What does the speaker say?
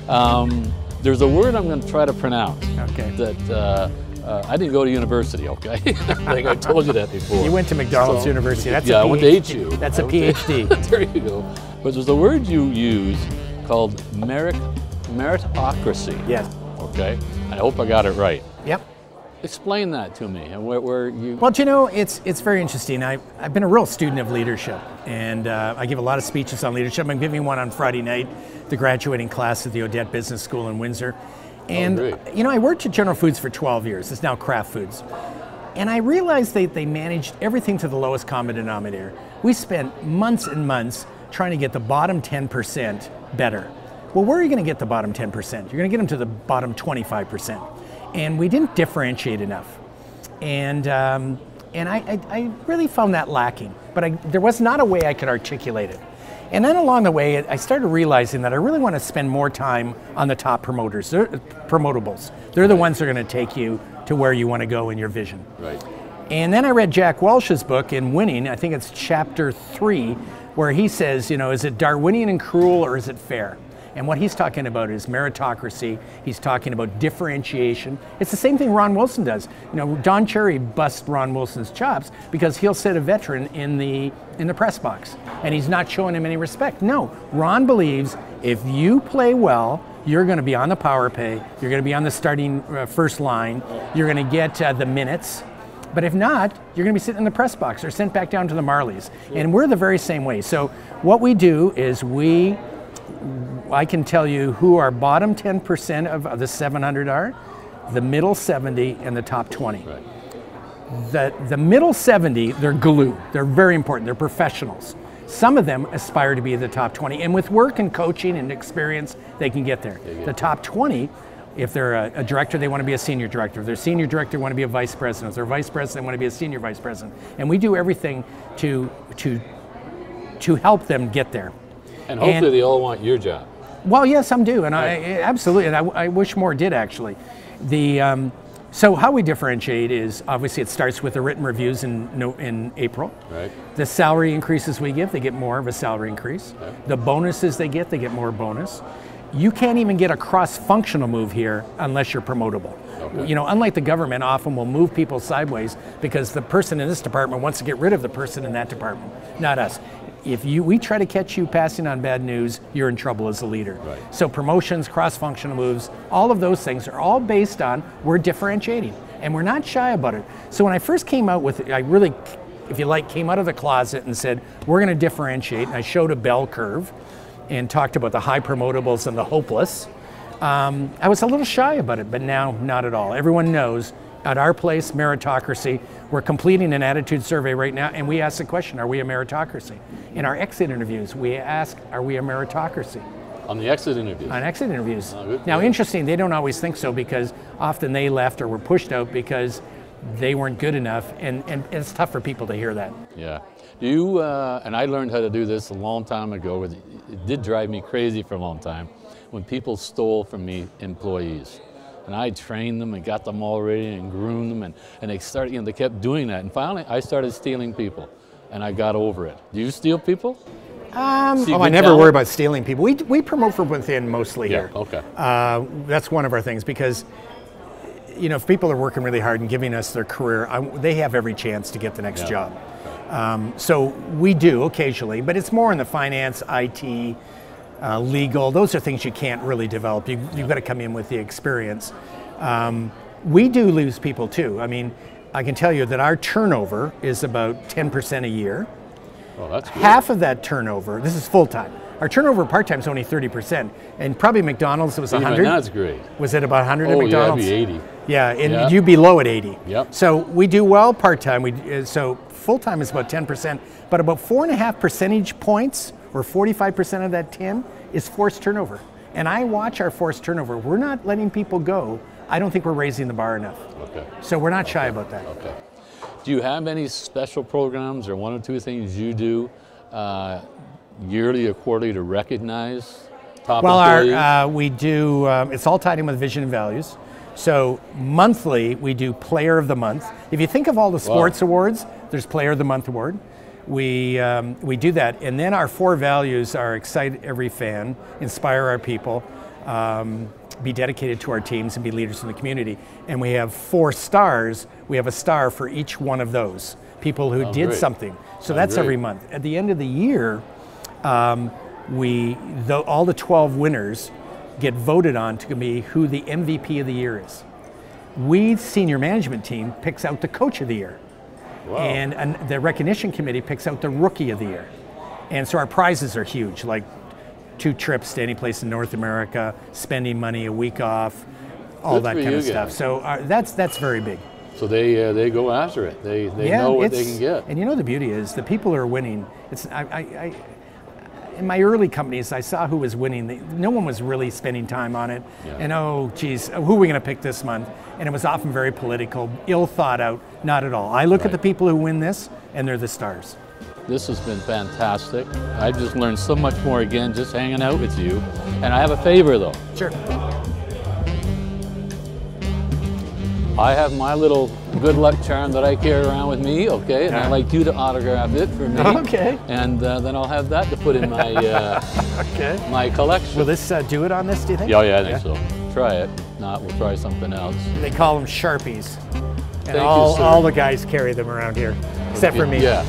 There's a word I'm going to try to pronounce. Okay. That I didn't go to university, okay? I think I told you that before. You went to McDonald's University. That's yeah, a PhD. I went to HU. That's a PhD. There you go. But there's a word you use called meritocracy. Yes. Okay. I hope I got it right. Yep. Explain that to me, and where you... Well, you know, it's very interesting. I've been a real student of leadership, and I give a lot of speeches on leadership. I'm giving one on Friday night, the graduating class at the Odette Business School in Windsor. And, you know, I worked at General Foods for 12 years. It's now Kraft Foods. And I realized they managed everything to the lowest common denominator. We spent months and months trying to get the bottom 10% better. Well, where are you going to get the bottom 10%? You're going to get them to the bottom 25%. And we didn't differentiate enough. And I really found that lacking. But there was not a way I could articulate it. And then along the way, I started realizing that I really want to spend more time on the top promoters, promotables. They're the ones that are going to take you to where you want to go in your vision. Right. And then I read Jack Welch's book in Winning, I think it's chapter 3, where he says, you know, is it Darwinian and cruel or is it fair? And what he's talking about is meritocracy. He's talking about differentiation. It's the same thing Ron Wilson does. You know, Don Cherry busts Ron Wilson's chops because he'll sit a veteran in the press box, and he's not showing him any respect. No, Ron believes if you play well, you're going to be on the power play. You're going to be on the starting first line. You're going to get the minutes. But if not, you're going to be sitting in the press box or sent back down to the Marlies. And we're the very same way. So what we do is I can tell you who our bottom 10% of the 700 are, the middle 70, and the top 20. Right. The middle 70, they're glue. They're very important. They're professionals. Some of them aspire to be the top 20. And with work and coaching and experience, they can get there. The top 20, if they're a director, they want to be a senior director. If they're a senior director, they want to be a vice president. If they're a vice president, they want to be a senior vice president. And we do everything to help them get there. And hopefully they all want your job. Well, yes, some do, and absolutely, and I wish more did actually. So how we differentiate is obviously it starts with the written reviews in April. Right. The salary increases we give, they get more of a salary increase. Okay. The bonuses they get more bonus. You can't even get a cross-functional move here unless you're promotable. Okay. You know, unlike the government, often will move people sideways because the person in this department wants to get rid of the person in that department, not us. If we try to catch you passing on bad news, you're in trouble as a leader. Right. So promotions, cross-functional moves, all of those things are all based on we're differentiating, and we're not shy about it. So when I first came out with it, I really, if you like, came out of the closet and said, we're going to differentiate, and I showed a bell curve and talked about the high promotables and the hopeless. I was a little shy about it, but now not at all. Everyone knows at our place, Meritocracy, we're completing an attitude survey right now, and we ask the question, are we a meritocracy? In our exit interviews, we ask, are we a meritocracy? On the exit interviews? On exit interviews. Now, interesting, they don't always think so because often they left or were pushed out because they weren't good enough, and it's tough for people to hear that. Yeah. Do you, and I learned how to do this a long time ago, it did drive me crazy for a long time, when people stole from me employees. And I trained them and got them all ready and groomed them, and they started, you know, they kept doing that. And finally, I started stealing people, and I got over it. Do you steal people? I never worry about stealing people. We promote from within mostly here. Okay. That's one of our things because, you know, if people are working really hard and giving us their career, they have every chance to get the next job. So we do occasionally, but it's more in the finance, IT, legal. Those are things you can't really develop. You've got to come in with the experience. We do lose people too. I mean, I can tell you that our turnover is about 10% a year. Oh, that's good. Half of that turnover, this is full-time. Our turnover part-time is only 30%, and probably McDonald's was 100. That's great. Was it about 100 at McDonald's? Yeah, it'd be 80. Yeah, and you'd be low at 80. Yep. So we do well part-time. So full-time is about 10%, but about 4.5 percentage points, or 45% of that 10, is forced turnover. And I watch our forced turnover. We're not letting people go. I don't think we're raising the bar enough. Okay. So we're not shy about that. Okay. Do you have any special programs or one or two things you do yearly or quarterly to recognize top employees? We do, it's all tied in with vision and values. So monthly, we do Player of the Month. If you think of all the sports awards, there's Player of the Month award. We do that, and then our 4 values are excite every fan, inspire our people, be dedicated to our teams and be leaders in the community. And we have 4 stars. We have a star for each one of those people who did something. So that's every month. At the end of the year, all the 12 winners get voted on to be who the MVP of the year is. We, senior management team, picks out the coach of the year. Wow. And the recognition committee picks out the rookie of the year. And so our prizes are huge, like 2 trips to any place in North America, spending money, a week off, all that kind of stuff. So that's very big. So they go after it. They know what they can get. And you know the beauty is the people who are winning. In my early companies, I saw who was winning. No one was really spending time on it. Yeah. And oh, geez, who are we going to pick this month? And it was often very political, ill thought out. Not at all. I look at the people who win this, and they're the stars. This has been fantastic. I've just learned so much more again just hanging out with you. And I have a favor though. Sure. I have my little good luck charm that I carry around with me, okay? And I'd like you to autograph it for me. Okay. And then I'll have that to put in my my collection. Will this do it on this, do you think? Yeah, I think so. Try it. Not, we'll try something else. They call them Sharpies. And all the guys carry them around here, except for me. Yeah.